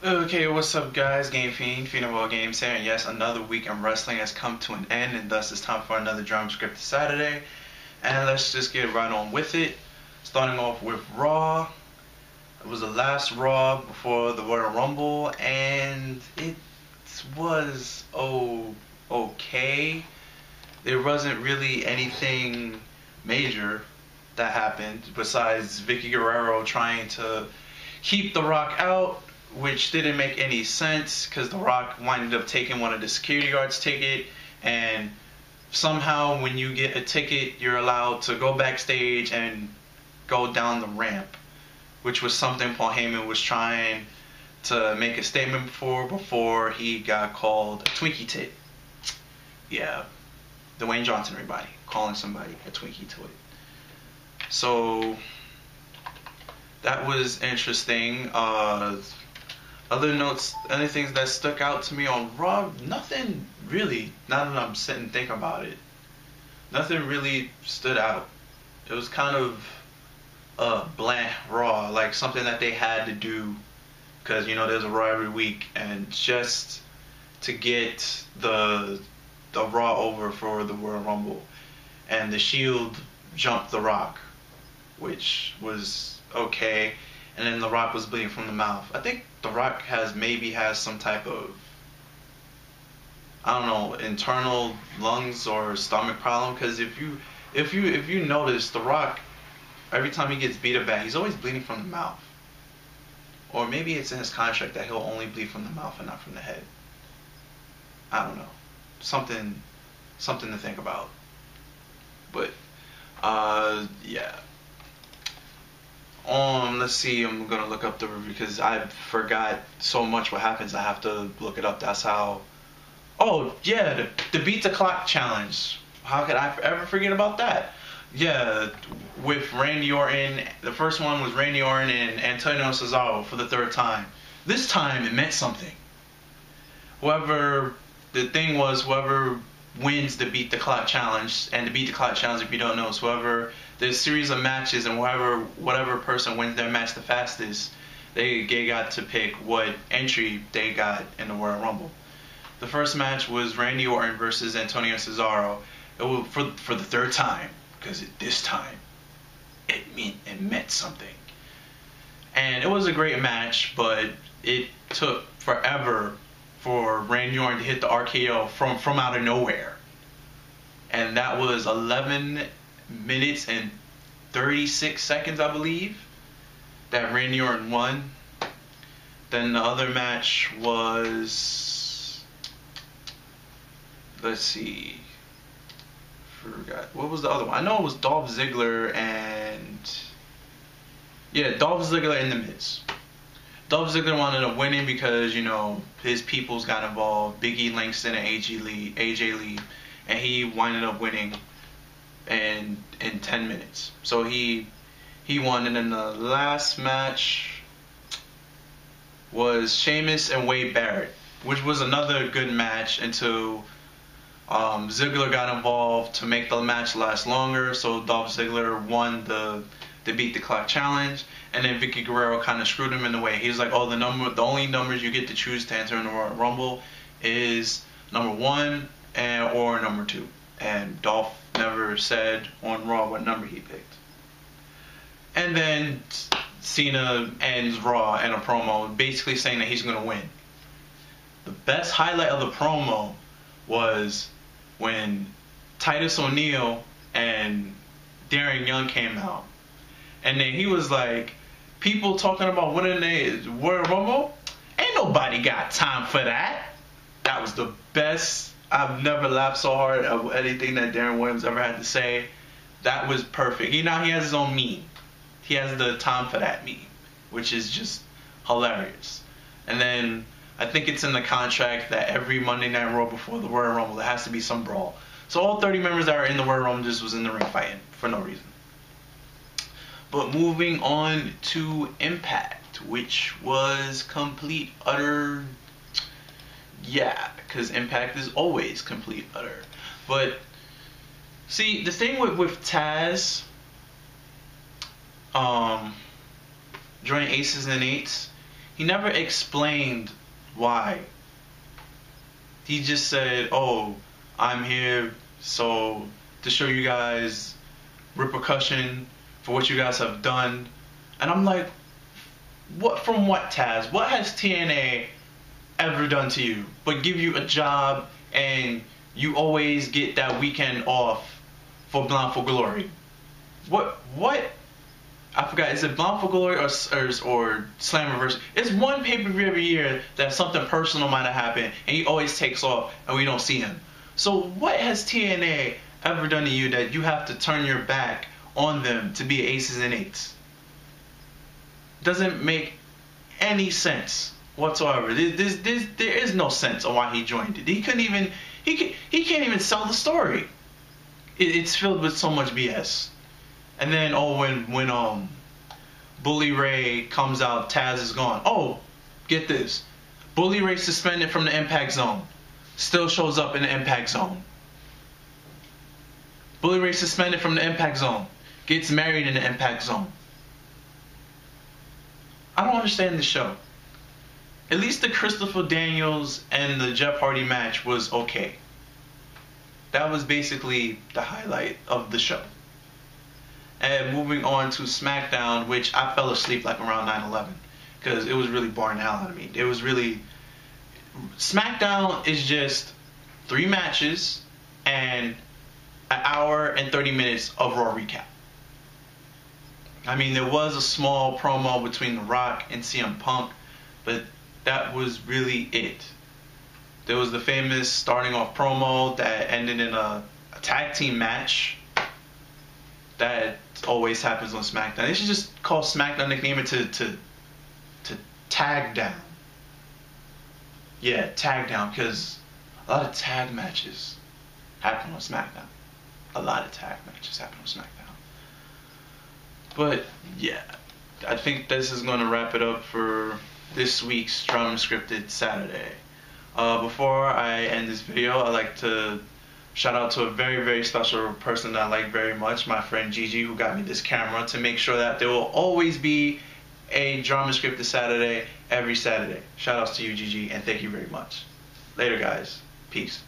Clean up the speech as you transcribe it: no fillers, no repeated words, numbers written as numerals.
Okay, what's up guys? Game Fiend of all games here, and yes, another week in wrestling has come to an end, and thus it's time for another Drama Scripted Saturday. And let's just get right on with it. Starting off with Raw. It was the last Raw before the Royal Rumble, and it was okay. There wasn't really anything major that happened besides Vicky Guerrero trying to keep The Rock out, which didn't make any sense because The Rock winded up taking one of the security guards' ticket, and somehow when you get a ticket, you're allowed to go backstage and go down the ramp, which was something Paul Heyman was trying to make a statement before he got called a Twinkie tit. Yeah, Dwayne Johnson, everybody, calling somebody a Twinkie tit. So that was interesting. Other notes, anything that stuck out to me on Raw, nothing really, now that I'm sitting and thinking about it, nothing really stood out. It was kind of bland Raw, like something that they had to do, because, you know, there's a Raw every week, and just to get the Raw over for the Royal Rumble. And the Shield jumped The Rock, which was okay. And then The Rock was bleeding from the mouth. I think The Rock maybe has some type of, I don't know, internal lungs or stomach problem. Because if you notice, The Rock, every time he gets beat up bad, he's always bleeding from the mouth. Or maybe it's in his contract that he'll only bleed from the mouth and not from the head. I don't know. Something to think about. But yeah. Let's see, I'm gonna look up the review because I forgot so much what happens. I have to look it up. That's how. Oh yeah, the beat the clock challenge. How could I ever forget about that? Yeah, with Randy Orton. The first one was Randy Orton and Antonio Cesaro for the third time. This time it meant something. Whoever wins the beat the clock challenge, and the beat the clock challenge, if you don't know, is whoever, there's a series of matches, and whatever person wins their match the fastest, they got to pick what entry they got in the Royal Rumble. The first match was Randy Orton versus Antonio Cesaro. It was for the third time, because this time it meant something. And it was a great match, but it took forever for Randy Orton to hit the RKO from out of nowhere. And that was 11 minutes and 36 seconds, I believe, that Randy Orton won. Then the other match was, let's see, forgot. What was the other one? I know it was Dolph Ziggler and, yeah, Dolph Ziggler and The Miz. Dolph Ziggler wanted to win because, you know, his peoples got involved, Big E Langston and AJ Lee, and he winded up winning in 10 minutes. So he won. And then the last match was Sheamus and Wade Barrett, which was another good match until Ziggler got involved to make the match last longer. So Dolph Ziggler won the beat the clock challenge, and then Vicky Guerrero kind of screwed him in the way. He was like, oh, the only numbers you get to choose to enter in the Royal Rumble is number 1 or number 2. And Dolph never said on Raw what number he picked. And then Cena ends Raw in a promo basically saying that he's going to win. The best highlight of the promo was when Titus O'Neil and Darren Young came out. And then he was like, people talking about winning the Royal Rumble? Ain't nobody got time for that. That was the best. I've never laughed so hard at anything that Darren Williams ever had to say. That was perfect. Now he has his own meme. He has the time for that meme, which is just hilarious. And then I think it's in the contract that every Monday Night Raw before the Royal Rumble, there has to be some brawl. So all 30 members that are in the Royal Rumble just was in the ring fighting for no reason. But moving on to Impact, which was complete, utter, yeah, because Impact is always complete, utter. But, see, the thing with TAZZ, joining Aces and Eights, he never explained why. He just said, "Oh, I'm here so to show you guys repercussion for what you guys have done." And I'm like, what from what, Taz? What has TNA ever done to you but give you a job and you always get that weekend off for Bound for Glory? What? I forgot. Is it Bound for Glory or Slammiversary? It's one pay-per-view every year that something personal might have happened, and he always takes off, and we don't see him. So what has TNA ever done to you that you have to turn your back on them to be aces and eights? Doesn't make any sense whatsoever. There is no sense on why he joined it. He couldn't even. He can't even sell the story. It's filled with so much BS. And then when Bully Ray comes out, Taz is gone. Oh, get this. Bully Ray suspended from the Impact Zone. Still shows up in the Impact Zone. Bully Ray suspended from the Impact Zone. Gets married in the Impact Zone. I don't understand this show. At least the Christopher Daniels and the Jeff Hardy match was okay. That was basically the highlight of the show. And moving on to Smackdown, which I fell asleep like around 9/11 because it was really boring the hell out of me. It was really... Smackdown is just 3 matches and an hour and 30 minutes of Raw recap. I mean, there was a small promo between The Rock and CM Punk, but that was really it. There was the famous starting off promo that ended in a tag team match. That always happens on SmackDown. They should just call SmackDown, nickname it to Tag Down. Yeah, Tag Down, because a lot of tag matches happen on SmackDown. A lot of tag matches happen on SmackDown. But yeah, I think this is going to wrap it up for this week's Drama Scripted Saturday. Before I end this video, I'd like to shout out to a very, very special person that I like very much, my friend Gigi, who got me this camera to make sure that there will always be a Drama Scripted Saturday every Saturday. Shout outs to you, Gigi, and thank you very much. Later, guys. Peace.